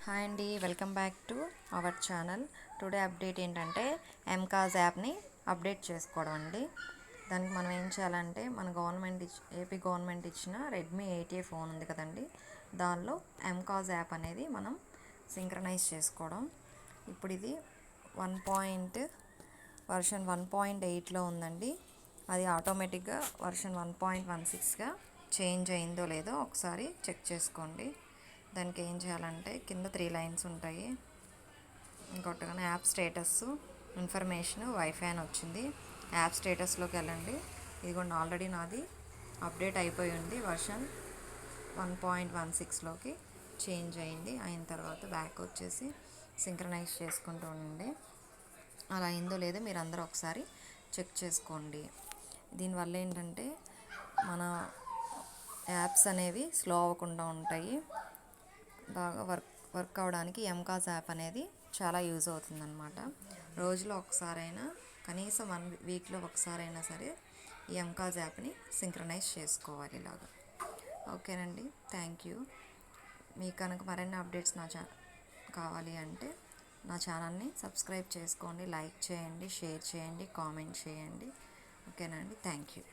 Hi అండి, welcome back to our channel. Today update ఏంటంటే ఎంకాజ్ యాప్ని అప్డేట్ చేసుకోవడం అండి. దానికి మనం ఏం చేయాలంటే మన ఏపీ గవర్నమెంట్ ఇచ్చిన రెడ్మీ 8A ఫోన్ ఉంది కదండి, దానిలో ఎంకాజ్ యాప్ అనేది మనం సింక్రనైజ్ చేసుకోవడం. ఇప్పుడు ఇది వర్షన్ 1.8లో ఉందండి. అది ఆటోమేటిక్గా వర్షన్ 1.16గా చేంజ్ అయిందో లేదో ఒకసారి చెక్ చేసుకోండి. దానికి ఏం చేయాలంటే కింద 3 లైన్స్ ఉంటాయి. ఇంకొకటిగానే యాప్ స్టేటస్, ఇన్ఫర్మేషన్, వైఫై అని వచ్చింది. యాప్ స్టేటస్లోకి వెళ్ళండి. ఇదిగోండి, ఆల్రెడీ నాది అప్డేట్ అయిపోయి ఉంది. వర్షన్ 1.16లోకి చేంజ్ అయిన తర్వాత బ్యాక్ వచ్చేసి సింక్రనైజ్ చేసుకుంటూ ఉండండి. అలా అయిందో లేదో మీరు అందరూ ఒకసారి చెక్ చేసుకోండి. దీనివల్ల ఏంటంటే మన యాప్స్ అనేవి స్లో అవ్వకుండా ఉంటాయి. బాగా వర్క్ అవ్వడానికి ఎంకాజ్ యాప్ అనేది చాలా యూజ్ అవుతుందన్నమాట. రోజులో ఒకసారైనా, కనీసం 1 వీక్లో ఒకసారైనా సరే ఈ ఎంకాజ్ యాప్ని సింక్రనైజ్ చేసుకోవాలి ఇలాగా. ఓకేనండి, థ్యాంక్ యూ. మీకు కనుక మరిన్ని అప్డేట్స్ కావాలి అంటే నా ఛానల్ని సబ్స్క్రైబ్ చేసుకోండి, లైక్ చేయండి, షేర్ చేయండి, కామెంట్ చేయండి. ఓకేనండి, థ్యాంక్ యూ.